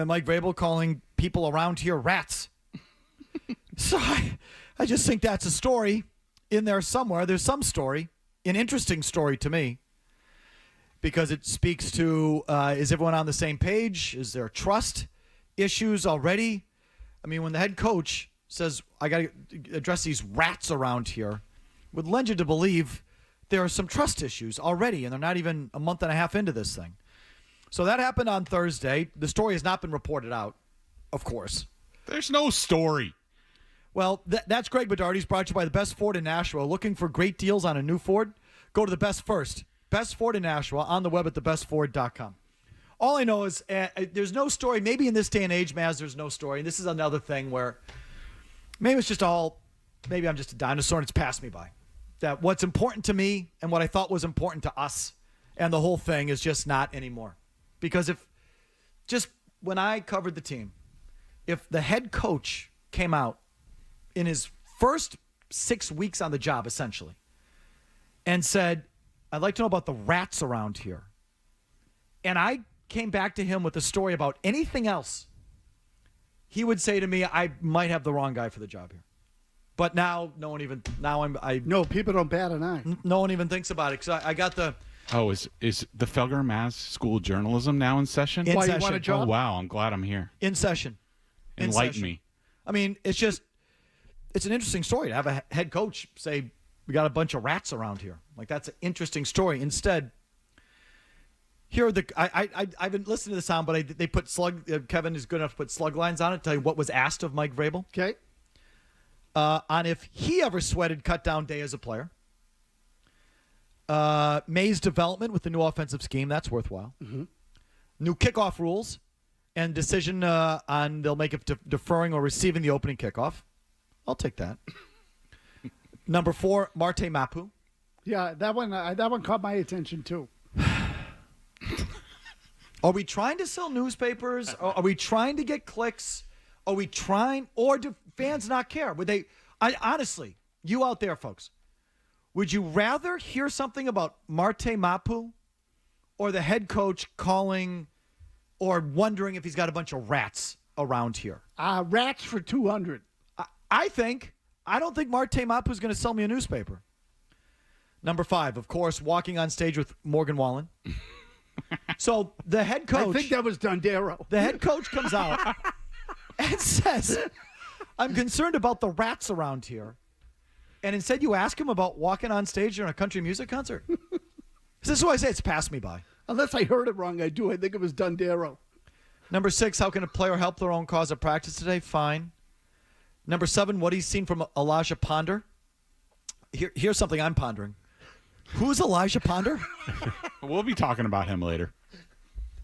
Mike Vrabel calling people around here rats. So I just think that's a story in there somewhere. There's some story, an interesting story to me, because it speaks to, is everyone on the same page? Is there trust issues already? I mean, when the head coach says, I got to address these rats around here, would lend you to believe there are some trust issues already, and they're not even a month and a half into this thing. So that happened on Thursday. The story has not been reported out, of course. There's no story. Well, that's Greg Bedard. He's brought to you by the Best Ford in Nashua. Looking for great deals on a new Ford? Go to the Best First. Best Ford in Nashua on the web at thebestford.com. All I know is there's no story. Maybe in this day and age, Mazz, there's no story. And this is another thing where maybe it's just maybe I'm just a dinosaur and it's passed me by. That what's important to me and what I thought was important to us and the whole thing is just not anymore. Because when I covered the team, if the head coach came out in his first 6 weeks on the job, essentially, and said, I'd like to know about the rats around here, and I came back to him with a story about anything else, he would say to me, I might have the wrong guy for the job here. But now, no, people don't bat an eye. No one even thinks about it, because I got the... Oh, is the Felger and Mazz School of Journalism now in session? In session. You want a job? Oh, wow. I'm glad I'm here. In session. Enlighten me. I mean, it's an interesting story to have a head coach say, we got a bunch of rats around here. Like, that's an interesting story. Instead, here are I've been listening to the sound, but they put Kevin is good enough to put slug lines on it, tell you what was asked of Mike Vrabel. Okay. On if he ever sweated cut down day as a player. May's development with the new offensive scheme, that's worthwhile. Mm-hmm. New kickoff rules and decision on they'll make it deferring or receiving the opening kickoff. I'll take that. Number 4, Marte Mapu. Yeah, that one caught my attention too. Are we trying to sell newspapers? Are we trying to get clicks? Are we trying, or do fans not care? Honestly, you out there, folks, would you rather hear something about Marte Mapu or the head coach calling or wondering if he's got a bunch of rats around here? Rats for 200. I don't think Marte Mapu is going to sell me a newspaper. Number 5, of course, walking on stage with Morgan Wallen. So the head coach... I think that was Dondero. The head coach comes out and says, I'm concerned about the rats around here. And instead you ask him about walking on stage during a country music concert. This is why I say it's passed me by. Unless I heard it wrong, I think it was Dondero. Number 6, how can a player help their own cause at practice today? Fine. Number 7, what he's seen from Elijah Ponder. Here's something I'm pondering. Who's Elijah Ponder? We'll be talking about him later.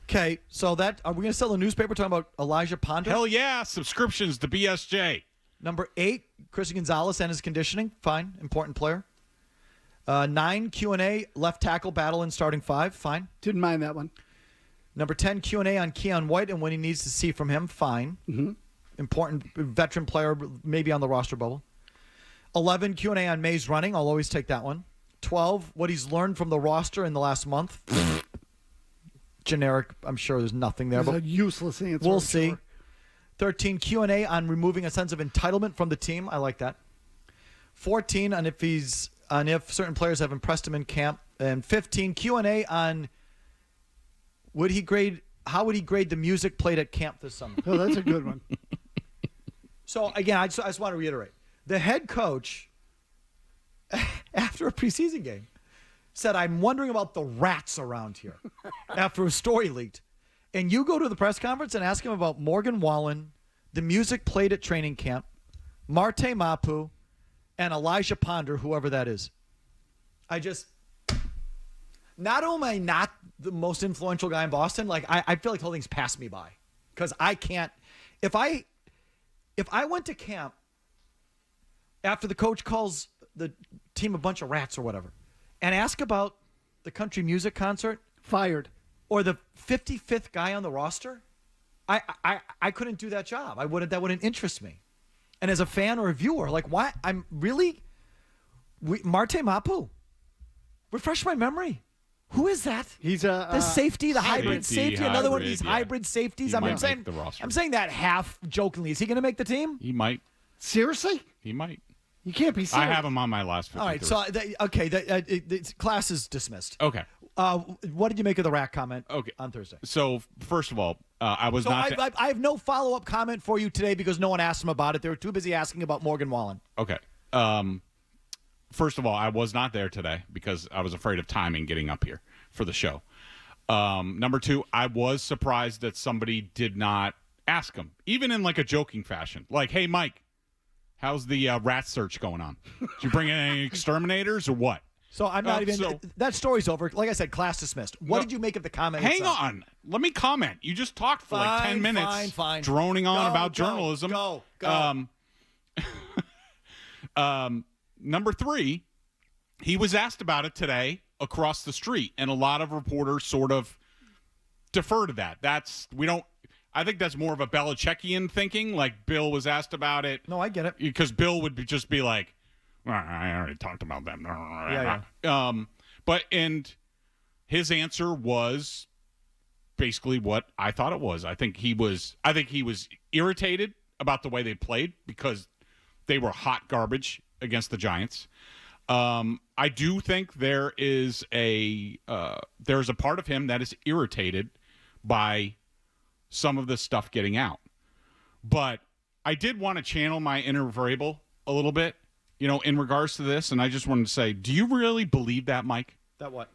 Okay, so are we going to sell a newspaper talking about Elijah Ponder? Hell yeah, subscriptions to BSJ. Number 8, Christian Gonzalez and his conditioning. Fine, important player. 9, Q&A, left tackle battle in starting 5. Fine. Didn't mind that one. Number 10, Q&A on Keon White and what he needs to see from him. Fine. Mm-hmm. Important veteran player, maybe on the roster bubble. 11, Q&A on May's running. I'll always take that one. 12, what he's learned from the roster in the last month. Generic. I'm sure there's nothing there. It's but a useless answer. We'll see. Sure. 13, Q&A on removing a sense of entitlement from the team. I like that. 14, on if certain players have impressed him in camp. And 15, Q&A on how would he grade the music played at camp this summer. Oh, that's a good one. So, again, I just want to reiterate. The head coach, after a preseason game, said, I'm wondering about the rats around here after a story leaked. And you go to the press conference and ask him about Morgan Wallen, the music played at training camp, Marte Mapu, and Elijah Ponder, whoever that is. Not only am I not the most influential guy in Boston, like I feel like the whole thing's passed me by. Because I can't, if I went to camp after the coach calls the team a bunch of rats or whatever, and ask about the country music concert, fired, or the 55th guy on the roster, I couldn't do that job. That wouldn't interest me. And as a fan or a viewer, like, why? Marte Mapu. Refresh my memory. Who is that? He's the safety, the hybrid safety, another one of these yeah. hybrid safeties. He might I'm saying make the roster. I'm saying that half jokingly. Is he going to make the team? He might. Seriously? He might. You can't be serious. I have him on my last 53. All right, so class is dismissed. Okay. What did you make of the rat comment on Thursday? So, first of all, I was not... I have no follow-up comment for you today because no one asked him about it. They were too busy asking about Morgan Wallen. Okay. First of all, I was not there today because I was afraid of timing getting up here for the show. Number two, I was surprised that somebody did not ask him, even in like a joking fashion. Like, hey, Mike, how's the rat search going on? Did you bring in any exterminators or what? So I'm not that story's over. Like I said, class dismissed. What did you make of the comment? Hang on. Let me comment. You just talked for like 10 minutes. Fine. Droning on about journalism. Go. Number three, he was asked about it today across the street, and a lot of reporters sort of defer to that. I think that's more of a Belichickian thinking. Like Bill was asked about it. No, I get it. Because Bill would just be like, I already talked about them. Yeah. And his answer was basically what I thought it was. I think he was irritated about the way they played because they were hot garbage against the Giants. I do think there's a part of him that is irritated by some of this stuff getting out. But I did want to channel my inner Vrabel a little bit, in regards to this, and I just wanted to say, do you really believe that, Mike? That what?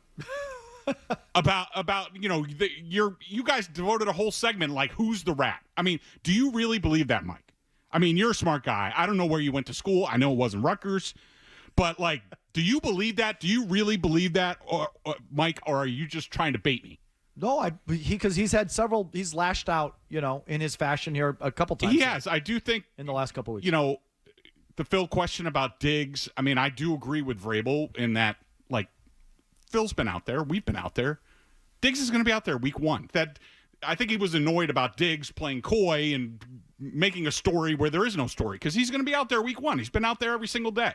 about you guys devoted a whole segment like who's the rat? I mean, do you really believe that, Mike? I mean, you're a smart guy. I don't know where you went to school. I know it wasn't Rutgers, but like, do you believe that? Do you really believe that, or Mike, or are you just trying to bait me? No, because he's had several. He's lashed out, in his fashion here a couple times. He has. I do think in the last couple weeks. The Phil question about Diggs. I mean, I do agree with Vrabel in that, like, Phil's been out there. We've been out there. Diggs is going to be out there week one. I think he was annoyed about Diggs playing coy and making a story where there is no story because he's going to be out there week one. He's been out there every single day.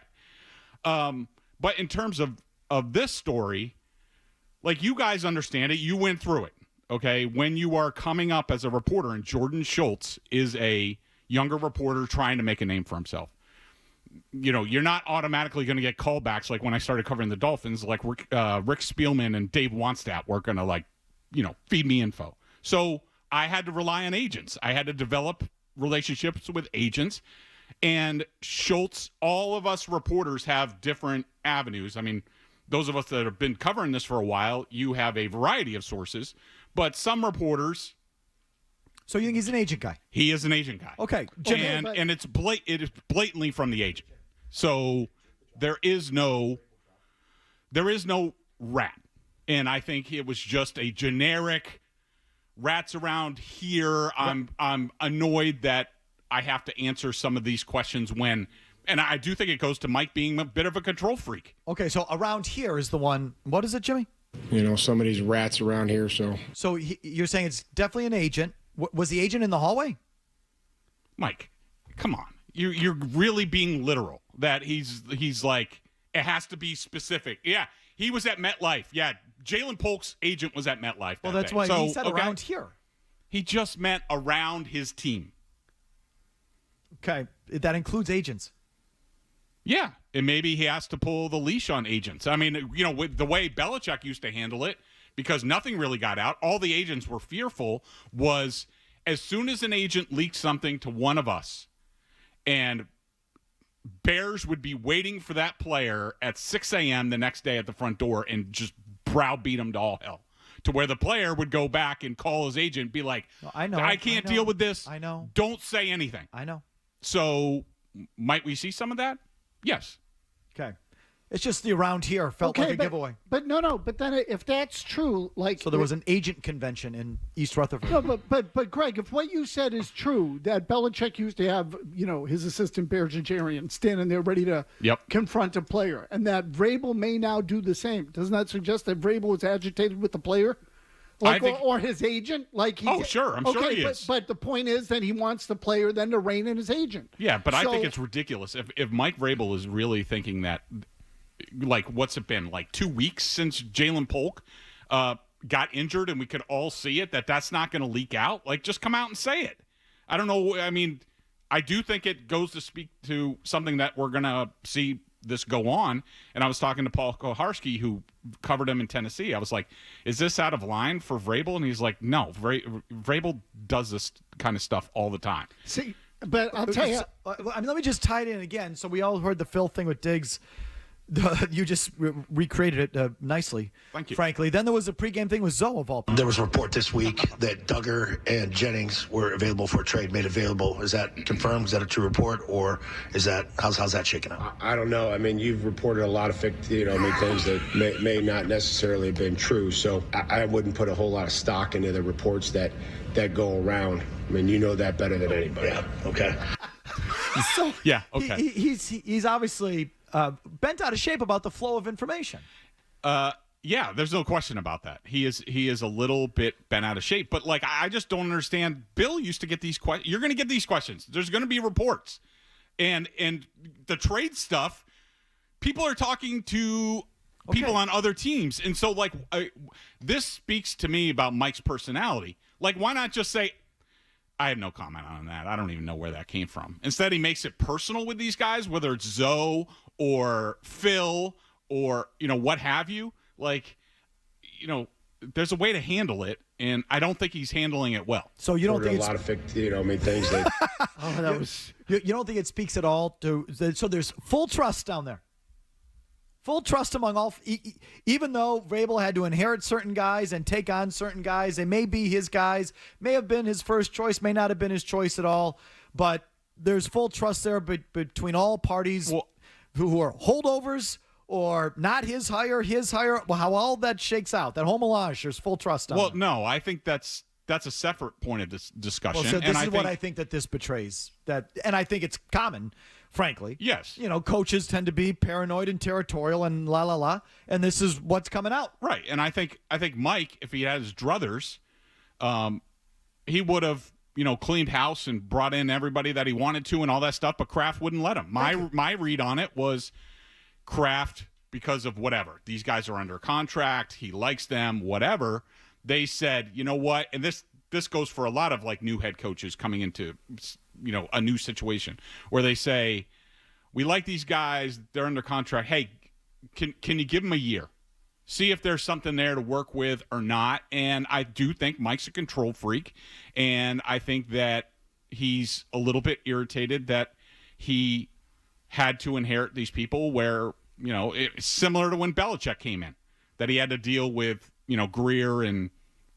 But in terms of this story, like, you guys understand it. You went through it, okay? When you are coming up as a reporter, and Jordan Schultz is a younger reporter trying to make a name for himself, you're not automatically going to get callbacks like when I started covering the Dolphins, like Rick Spielman and Dave Wannstedt were going to, feed me info. So I had to rely on agents. I had to develop relationships with agents. And Schultz, all of us reporters have different avenues. I mean, those of us that have been covering this for a while, you have a variety of sources. But some reporters... So you think he's an agent guy? He is an agent guy. Okay. And it is blatantly from the agent. So there is no rat. And I think it was just a generic rats around here. I'm annoyed that I have to answer some of these questions when, and I do think it goes to Mike being a bit of a control freak. Okay, so around here is the one. What is it, Jimmy? Some of these rats around here. So you're saying it's definitely an agent. Was the agent in the hallway? Mike, come on. You're really being literal. That he's like, it has to be specific. Yeah, he was at MetLife. Yeah, Jalen Polk's agent was at MetLife. Well, that's why he said around here. He just meant around his team. Okay, that includes agents. Yeah, and maybe he has to pull the leash on agents. I mean, with the way Belichick used to handle it, because nothing really got out, all the agents were fearful was as soon as an agent leaked something to one of us, and Bears would be waiting for that player at 6 a.m. the next day at the front door and just browbeat him to all hell. To where the player would go back and call his agent and be like, I can't deal with this. I know. Don't say anything. I know. So might we see some of that? Yes. Okay. It's just the around here felt like a giveaway. But no. But then if that's true, like, so there was an agent convention in East Rutherford. No, but Greg, if what you said is true, that Belichick used to have his assistant Bear Jajarian standing there ready to confront a player, and that Vrabel may now do the same. Doesn't that suggest that Vrabel was agitated with the player? Like, or his agent? Like sure. I'm sure he is. But the point is that he wants the player then to rein in his agent. Yeah, but I think it's ridiculous. If Mike Vrabel is really thinking that, like, what's it been, like 2 weeks since Jalen Polk got injured and we could all see it, that's not going to leak out. Like, just come out and say it. I don't know. I mean, I do think it goes to speak to something that we're going to see this go on. And I was talking to Paul Koharski, who covered him in Tennessee. I was like, is this out of line for Vrabel? And he's like, no, Vrabel does this kind of stuff all the time. See, but I'll tell you. I mean, let me just tie it in again. So we all heard the Phil thing with Diggs. You just recreated it nicely. Thank you. Frankly, then there was a pregame thing with Zoe of all. There was a report this week that Duggar and Jennings were available for a trade, made available. Is that confirmed? Is that a true report, or is that how's that shaking out? I don't know. I mean, you've reported a lot of things that may not necessarily have been true. So I wouldn't put a whole lot of stock into the reports that go around. I mean, you know that better than anybody. Yeah. Okay. So yeah. Okay. He's obviously bent out of shape about the flow of information. Yeah, there's no question about that. He is a little bit bent out of shape. But, like, I just don't understand. Bill used to get these questions. You're going to get these questions. There's going to be reports. And the trade stuff, people are talking to people on other teams. And so, like, this speaks to me about Mike's personality. Like, why not just say, I have no comment on that. I don't even know where that came from. Instead, he makes it personal with these guys, whether it's Zoe or Phil or, what have you. Like, there's a way to handle it, and I don't think he's handling it well. So you don't think a lot of things that you don't think it speaks at all to? So there's full trust down there. Full trust among all, even though Vrabel had to inherit certain guys and take on certain guys. They may be his guys, may have been his first choice, may not have been his choice at all. But there's full trust there between all parties who are holdovers or not his hire. Well, how all that shakes out, that whole melange, there's full trust on. Well, no, I think that's a separate point of this discussion. Well, so this is what I think that this betrays. And I think it's common. Frankly, yes. Coaches tend to be paranoid and territorial and la la la, and this is what's coming out. Right, and I think Mike, if he had his druthers, he would have cleaned house and brought in everybody that he wanted to and all that stuff. But Kraft wouldn't let him. My read on it was Kraft, because of whatever, these guys are under contract. He likes them, whatever. They said, you know what, and this goes for a lot of like new head coaches coming into a new situation where they say, we like these guys, they're under contract. Hey, can you give them a year? See if there's something there to work with or not. And I do think Mike's a control freak, and I think that he's a little bit irritated that he had to inherit these people where, it's similar to when Belichick came in, that he had to deal with, Greer and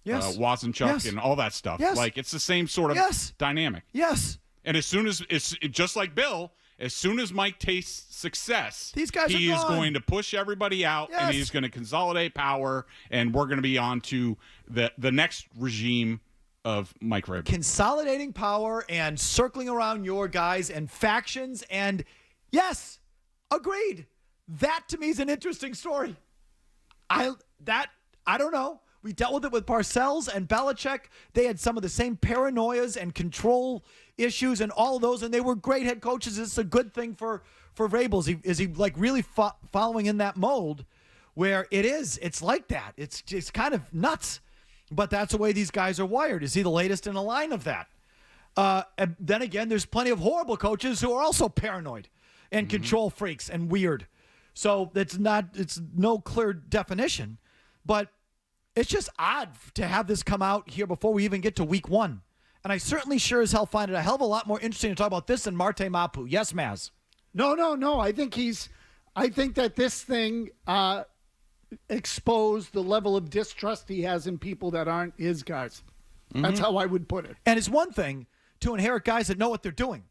Wazenchuk and all that stuff. Yes. Like, it's the same sort of dynamic. Yes. And as soon as it's just like Bill, as soon as Mike tastes success, these guys he are is gone. going to push everybody out, and he's going to consolidate power, and we're going to be on to the next regime of Mike Vrabel. Consolidating power and circling around your guys and factions, and yes, agreed. That to me is an interesting story. I don't know. We dealt with it with Parcells and Belichick. They had some of the same paranoias and control issues and all of those, and they were great head coaches. It's a good thing for Vrabel. Is he like really following in that mold where it's like that. It's kind of nuts, but that's the way these guys are wired. Is he the latest in a line of that? And then again, there's plenty of horrible coaches who are also paranoid and control freaks and weird. So it's no clear definition, but it's just odd to have this come out here before we even get to week one. And I certainly sure as hell find it a hell of a lot more interesting to talk about this than Marte Mapu. Yes, Mazz. No. I think that this thing exposed the level of distrust he has in people that aren't his guys. That's how I would put it. And it's one thing to inherit guys that know what they're doing.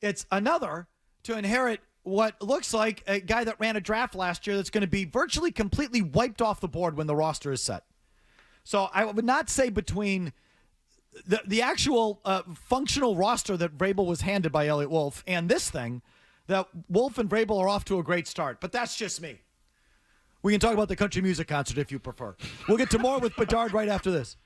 It's another to inherit what looks like a guy that ran a draft last year that's going to be virtually completely wiped off the board when the roster is set. So I would not say between the actual functional roster that Vrabel was handed by Elliott Wolf and this thing, that Wolf and Vrabel are off to a great start. But that's just me. We can talk about the country music concert if you prefer. We'll get to more with Bedard right after this.